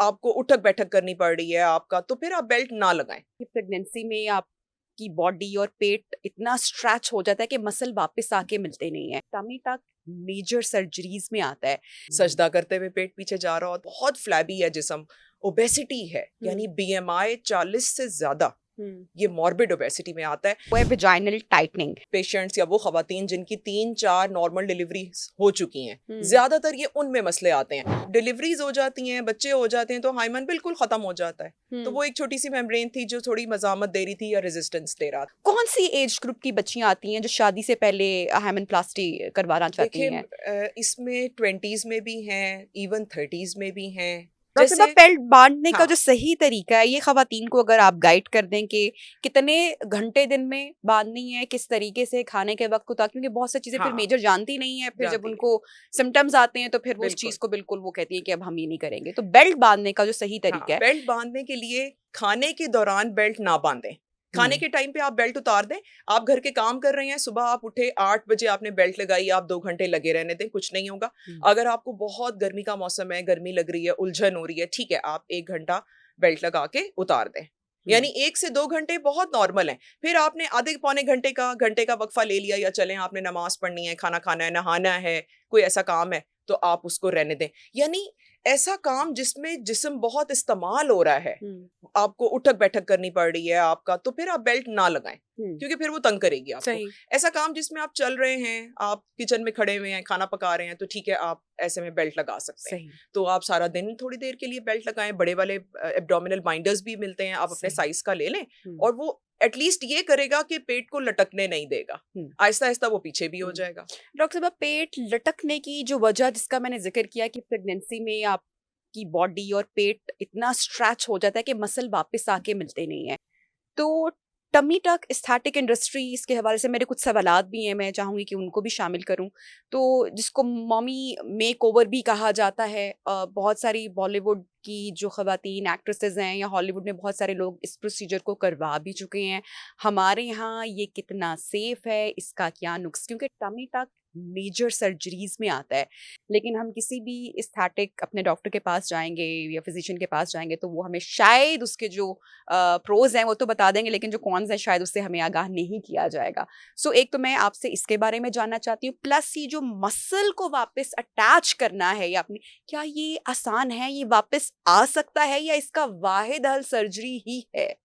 आपको उठक बैठक करनी पड़ रही है आपका, तो फिर आप बेल्ट ना लगाएं। प्रेगनेंसी में आपकी बॉडी और पेट इतना स्ट्रेच हो जाता है कि मसल वापस आके मिलते नहीं है। टमी टक मेजर सर्जरीज में आता है। सजदा करते हुए पेट पीछे जा रहा हो, बहुत फ्लैबी है जिस्म, ओबेसिटी है, यानी बीएमआई 40 से ज्यादा, ये मॉर्बिड ओबेसिटी में आता है। वो है वेजाइनल टाइटनिंग। पेशेंट्स या वो खवातीन जिनकी 3-4 नॉर्मल डिलीवरीज हो चुकी हैं, ज्यादातर ये उनमें मसले आते हैं। डिलीवरीज हो जाती हैं, बच्चे हो जाते हैं, तो हाइमन बिल्कुल खत्म हो जाता है। तो वो एक छोटी सी मेम्ब्रेन थी जो थोड़ी मजामत दे रही थी या रेजिस्टेंस दे रहा था। कौन सी एज ग्रुप की बच्चियां आती हैं जो शादी से पहले हाइमेनप्लास्टी करवाना चाहती हैं? इसमें 20s में भी हैं, इवन 30s में भी हैं। जैसे बेल्ट बांधने का हाँ, जो सही तरीका है, ये खवातीन को अगर आप गाइड कर दें कि कितने घंटे दिन में बांधनी है, किस तरीके से, खाने के वक्त को, ताकि क्योंकि बहुत सी चीजें फिर मेजर जानती नहीं है, फिर जब उनको सिम्टम्स आते हैं तो फिर वो उस चीज को बिल्कुल वो कहती है कि अब हम ये नहीं करेंगे। तो बेल्ट बांधने का जो सही तरीका है, बेल्ट बांधने के लिए खाने के दौरान बेल्ट ना बांधें। खाने के टाइम पे आप बेल्ट उतार दें। आप घर के काम कर रहे हैं, सुबह आप उठे 8 बजे, आपने बेल्ट लगाई, आप 2 घंटे लगे रहने दें, कुछ नहीं होगा। अगर आपको बहुत गर्मी का मौसम है, गर्मी लग रही है, उलझन हो रही है, ठीक है, आप 1 घंटा बेल्ट लगा के उतार दें। यानी 1 से 2 घंटे बहुत नॉर्मल है। फिर आपने आधे पौने घंटे का वक्फा ले लिया, या चलें आपने नमाज पढ़नी है, खाना खाना है, नहाना है, कोई ऐसा काम है, तो आप उसको रहने दें। यानी ऐसा काम जिसमें जिस्म बहुत इस्तेमाल हो रहा है, आपको उठक बैठक करनी पड़ रही है आपका, तो फिर आप बेल्ट ना लगाएं, क्योंकि फिर वो तंग करेगी आपको। ऐसा काम जिसमें आप चल रहे हैं, आप किचन में खड़े हुए हैं, खाना पका रहे हैं, तो ठीक है, आप ऐसे में बेल्ट लगा सकते हैं। तो आप सारा दिन थोड़ी देर के लिए बेल्ट लगाएं। बड़े वाले एब्डोमिनल बाइंडर्स भी मिलते हैं, आप अपने साइज का ले लें, और वो एटलीस्ट ये करेगा कि पेट को लटकने नहीं देगा। आहिस्ता आहिस्ता वो पीछे भी हो जाएगा। डॉक्टर साहब, पेट लटकने की जो वजह जिसका मैंने जिक्र किया कि प्रेगनेंसी में आपकी बॉडी और पेट इतना स्ट्रेच हो जाता है कि मसल वापस आके मिलते नहीं है, तो टमी टक एस्थेटिक इंडस्ट्री, इसके हवाले से मेरे कुछ सवालात भी हैं, मैं चाहूँगी कि उनको भी शामिल करूँ। तो जिसको मॉमी मेक ओवर भी कहा जाता है, बहुत सारी बॉलीवुड की जो खवातीन एक्ट्रेसेस हैं या हॉलीवुड में बहुत सारे लोग इस प्रोसीजर को करवा भी चुके हैं। हमारे यहाँ ये कितना सेफ है, इसका क्या नुक्स, क्योंकि टमी टक मेजर सर्जरीज में आता है, लेकिन हम किसी भी एस्थेटिक अपने डॉक्टर के पास जाएंगे या फिजिशियन के पास जाएंगे तो वो हमें शायद उसके जो प्रोज हैं वो तो बता देंगे, लेकिन जो कॉन्स हैं शायद उससे हमें आगाह नहीं किया जाएगा। सो एक तो मैं आपसे इसके बारे में जानना चाहती हूँ, प्लस ये जो मसल को वापस अटैच करना है या अपनी, क्या ये आसान है, ये वापस आ सकता है, या इसका वाहिद हल सर्जरी ही है?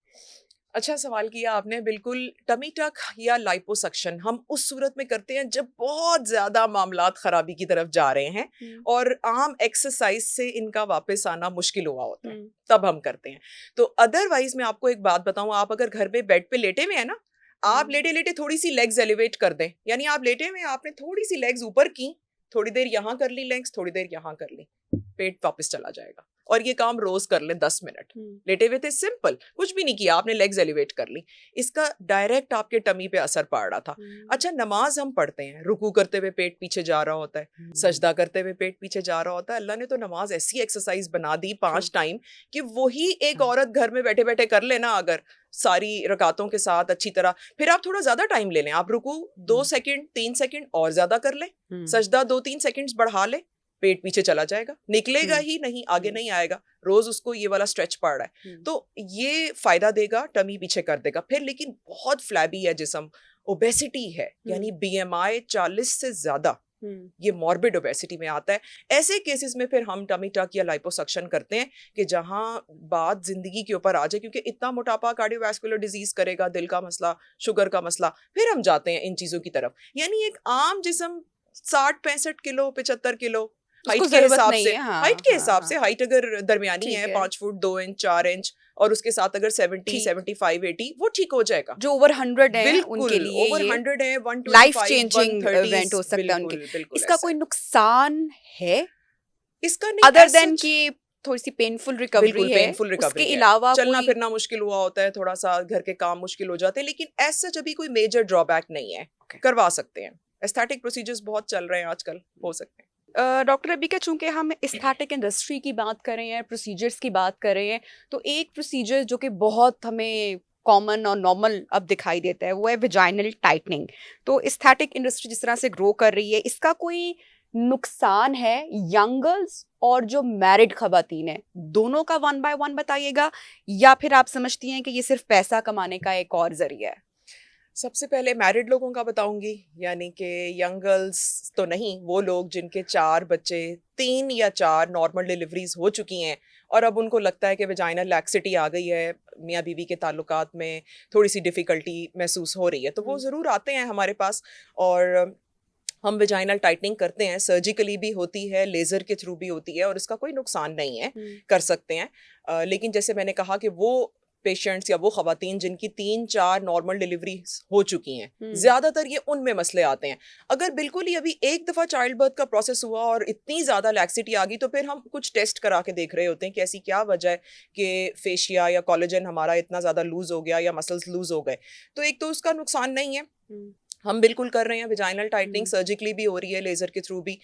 अच्छा सवाल किया आपने। बिल्कुल, टमी टक या लाइपोसक्शन हम उस सूरत में करते हैं जब बहुत ज्यादा मामलात खराबी की तरफ जा रहे हैं और आम एक्सरसाइज से इनका वापस आना मुश्किल हुआ होता है, तब हम करते हैं। तो अदरवाइज मैं आपको एक बात बताऊं, आप अगर घर पे बेड पे लेटे हुए हैं ना, आप लेटे लेटे थोड़ी सी लेग्स एलिवेट कर दें, यानी आप लेटे हुए, आपने थोड़ी सी लेग्स ऊपर की, थोड़ी देर यहाँ कर ली लेग्स, थोड़ी देर यहाँ कर ली, पेट वापस चला जाएगा। और ये काम रोज कर लें 10 मिनट। लेटे हुए थे, सिंपल, कुछ भी नहीं किया, आपने लेग्स एलिवेट कर ली, इसका डायरेक्ट आपके टमी पे असर पड़ रहा था। अच्छा, नमाज हम पढ़ते हैं, रुकू करते हुए पेट पीछे जा रहा होता है, सजदा करते हुए पेट पीछे जा रहा होता है। अल्लाह ने तो नमाज ऐसी एक्सरसाइज बना दी 5 टाइम कि वही एक औरत घर में बैठे बैठे कर लेना अगर सारी रकातों के साथ अच्छी तरह, फिर आप थोड़ा ज्यादा टाइम ले लें, आप रुकू 2 सेकंड 3 सेकंड और ज्यादा कर लें, सजदा 2-3 सेकंड्स बढ़ा ले, पेट पीछे चला जाएगा, निकलेगा ही नहीं, आगे नहीं आएगा। रोज उसको ये वाला स्ट्रेच पड़ रहा है, तो ये फायदा देगा, टमी पीछे कर देगा। फिर लेकिन बहुत फ्लैबी है जिस्म, ओबेसिटी है, यानी बीएमआई 40 से ज्यादा, ये मॉर्बिड ओबेसिटी में आता है। ऐसे केसेस में फिर हम टमी टक या लाइपोसक्शन करते हैं कि जहां बात जिंदगी के ऊपर आ जाए, क्योंकि इतना मोटापा कार्डियोवैस्कुलर डिजीज करेगा, दिल का मसला, शुगर का मसला, फिर हम जाते हैं इन चीजों की तरफ। यानी एक आम जिस्म 60-65 किलो 75 किलो हाइट के हिसाब से, हाइट के हिसाब से, हाइट अगर दरमियानी है 5 फुट 2 इंच 4 इंच, और उसके साथ अगर 70 75 80 वो ठीक हो जाएगा। जो ओवर 100 है उनके लिए ओवर 100 है, 125 लाइफ चेंजिंग इवेंट हो सकता है उनके लिए। इसका कोई नुकसान है इसका? नहीं, अदर देन कि थोड़ी सी पेनफुल रिकवरी है, उसके अलावा चलना फिरना मुश्किल हुआ होता है, थोड़ा सा घर के काम मुश्किल हो जाते हैं, लेकिन ऐसा जब भी कोई मेजर ड्रॉबैक नहीं है, करवा सकते हैं। एस्थेटिक प्रोसीजर्स बहुत चल रहे हैं आजकल, हो सकते हैं। डॉक्टर अभी का चूंकि हम एस्थेटिक इंडस्ट्री की बात कर रहे हैं, प्रोसीजर्स की बात कर रहे हैं, तो एक प्रोसीजर जो कि बहुत हमें कॉमन और नॉर्मल अब दिखाई देता है वो है वेजाइनल टाइटनिंग। तो एस्थेटिक इंडस्ट्री जिस तरह से ग्रो कर रही है, इसका कोई नुकसान है यंग गर्ल्स और जो मैरिड खवातीन है, दोनों का 1 बाय 1 बताइएगा, या फिर आप समझती हैं कि ये सिर्फ पैसा कमाने का एक और जरिया है? सबसे पहले मैरिड लोगों का बताऊंगी, यानी कि यंग गर्ल्स तो नहीं, वो लोग जिनके 4 बच्चे, 3 या 4 नॉर्मल डिलीवरीज हो चुकी हैं और अब उनको लगता है कि वेजाइनल लैक्सिटी आ गई है, मियाँ बीवी के ताल्लुकात में थोड़ी सी डिफ़िकल्टी महसूस हो रही है, तो वो ज़रूर आते हैं हमारे पास और हम वेजाइनल टाइटनिंग करते हैं। सर्जिकली भी होती है, लेज़र के थ्रू भी होती है और इसका कोई नुकसान नहीं है, कर सकते हैं। लेकिन जैसे मैंने कहा कि वो पेशेंट्स या वो खवातीन जिनकी 3-4 नॉर्मल डिलीवरी हो चुकी हैं, ज़्यादातर ये उनमें मसले आते हैं। अगर बिल्कुल ही अभी एक दफ़ा चाइल्ड बर्थ का प्रोसेस हुआ और इतनी ज़्यादा लैक्सिटी आ गई, तो फिर हम कुछ टेस्ट करा के देख रहे होते हैं कि ऐसी क्या वजह है कि फेशिया या कोलेजन हमारा इतना ज़्यादा लूज़ हो गया या मसल्स लूज़ हो गए। तो एक तो उसका नुकसान नहीं है, हम बिल्कुल कर रहे हैं, वेजाइनल टाइटनिंग सर्जिकली भी हो रही है, लेज़र के थ्रू भी।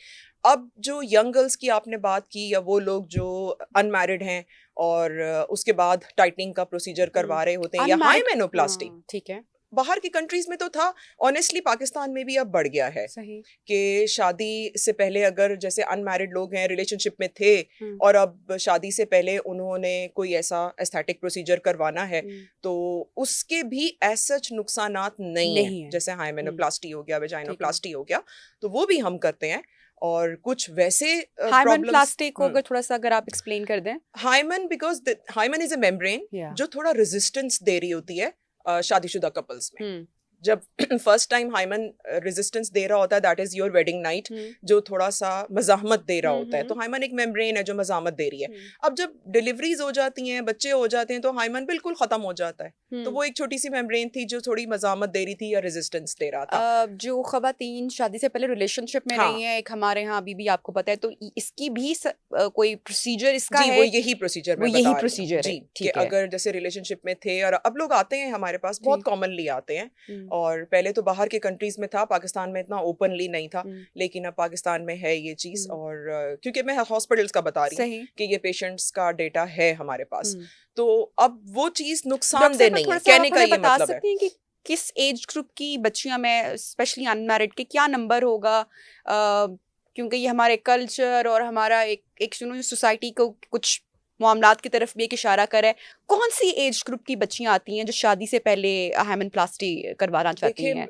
अब जो यंग गर्ल्स की आपने बात की, या वो लोग जो अनमैरिड हैं और उसके बाद टाइटनिंग का प्रोसीजर करवा रहे होते हैं, या हाइमेनोप्लास्टी, ठीक है, बाहर की कंट्रीज में तो था, ऑनेस्टली पाकिस्तान में भी अब बढ़ गया है सही, कि शादी से पहले अगर जैसे अनमैरिड लोग हैं, रिलेशनशिप में थे और अब शादी से पहले उन्होंने कोई ऐसा एस्थेटिक प्रोसीजर करवाना है, तो उसके भी सच नुकसानात नहीं है। जैसे हाइमेनोप्लास्टी हो गया, वेजाइनोप्लास्टी हो गया, तो वो भी हम करते हैं। और कुछ वैसे हाइमेनोप्लास्टी को अगर थोड़ा सा अगर आप एक्सप्लेन कर दें। Hymen, because hymen is a membrane जो थोड़ा रेजिस्टेंस दे रही होती है शादीशुदा कपल्स में। जब फर्स्ट टाइम हाइमन रेजिस्टेंस दे रहा होता है, that is your wedding night, जो थोड़ा सा मज़ाहमत दे रहा होता है, तो हाइमन एक मेम्ब्रेन है जो मज़ाहमत दे रही है। अब जब डिलीवरीज हो जाती हैं, बच्चे हो जाते हैं, तो हाइमन बिल्कुल खत्म हो जाता है। तो वो एक छोटी सी मेम्ब्रेन थी जो थोड़ी मज़ाहमत दे रही थी या रेजिस्टेंस दे रहा था। जो खवातीन शादी से पहले रिलेशनशिप में रही हैं, एक हमारे यहाँ अभी भी आपको पता है, तो इसकी भी कोई प्रोसीजर इसका है? वो यही प्रोसीजर, वो यही प्रोसीजर जी, कि अगर जैसे रिलेशनशिप में थे और अब लोग आते हैं हमारे पास, बहुत कॉमनली आते हैं, और पहले तो बाहर के कंट्रीज में था, पाकिस्तान में इतना ओपनली नहीं था, लेकिन अब पाकिस्तान में है ये चीज। और क्योंकि मैं हॉस्पिटल्स का बता रही हूँ कि ये पेशेंट्स का डेटा है हमारे पास, तो अब वो चीज नुकसानदेह नहीं है, कहने का ये मतलब है। कि किस एज ग्रुप की बच्चियां में, स्पेशली अनमैरिड के क्या नंबर होगा, क्योंकि ये हमारे कल्चर और हमारा एक सोसाइटी को कुछ मामलात की तरफ भी एक इशारा करे। कौन सी एज ग्रुप की बच्चियां आती हैं जो शादी से पहले हाइमेनोप्लास्टी करवाना चाहती हैं?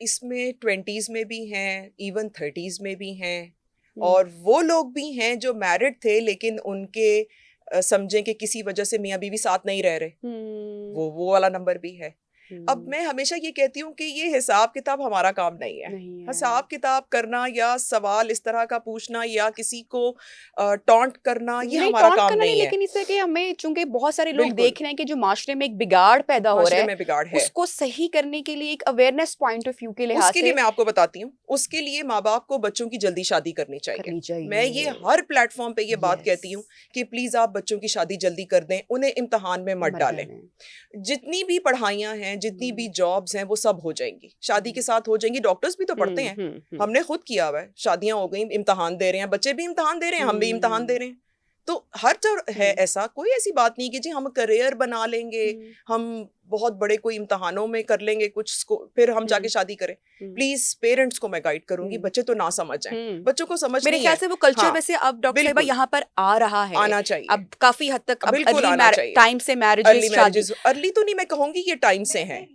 इसमें 20s में भी हैं, इवन 30s में भी हैं, और वो लोग भी हैं जो मैरिड थे लेकिन उनके समझें कि किसी वजह से मियाँ बीवी साथ नहीं रह रहे, वो वाला नंबर भी है। अब मैं हमेशा ये कहती हूँ कि ये हिसाब किताब हमारा काम नहीं है। हिसाब किताब करना या सवाल इस तरह का पूछना या किसी को टॉन्ट करना, ये हमारा काम नहीं है। लेकिन इससे कि हमें, चूंकि बहुत सारे लोग देख रहे हैं कि जो माशरे में एक बिगाड़ पैदा हो रहा है, उसको सही करने के लिए एक अवेयरनेस पॉइंट ऑफ व्यू के लिहाज से, उसके लिए मैं आपको बताती हूँ, उसके लिए माँ बाप को बच्चों की जल्दी शादी करनी चाहिए। मैं ये हर प्लेटफॉर्म पे ये बात कहती हूँ कि प्लीज आप बच्चों की शादी जल्दी कर दें, उन्हें इम्तिहान में मत डालें। जितनी भी पढ़ाइयाँ हैं, जितनी भी जॉब्स हैं, वो सब हो जाएंगी, शादी के साथ हो जाएंगी। डॉक्टर्स भी तो पढ़ते हैं, हमने खुद किया हुआ है, शादियां हो गई, इम्तिहान दे रहे हैं, बच्चे भी इम्तिहान दे रहे हैं, हम भी इम्तिहान दे रहे हैं। तो हर जगह है ऐसा, कोई ऐसी बात नहीं कि जी हम करियर बना लेंगे, हम बहुत बड़े कोई इम्तिहानों में कर लेंगे कुछ, फिर हम जाके शादी करें। प्लीज पेरेंट्स को मैं गाइड करूंगी, बच्चे तो ना समझ जाएं, बच्चों को समझ मेरे ख्याल से वो कल्चर वैसे अब डॉक्टर साहिबा यहाँ पर आ रहा है, आना चाहिए, अब काफी हद तक। बिल्कुल आना चाहिए। टाइम से मैरिजेस, अर्ली तो नहीं मैं कहूंगी, ये टाइम से है,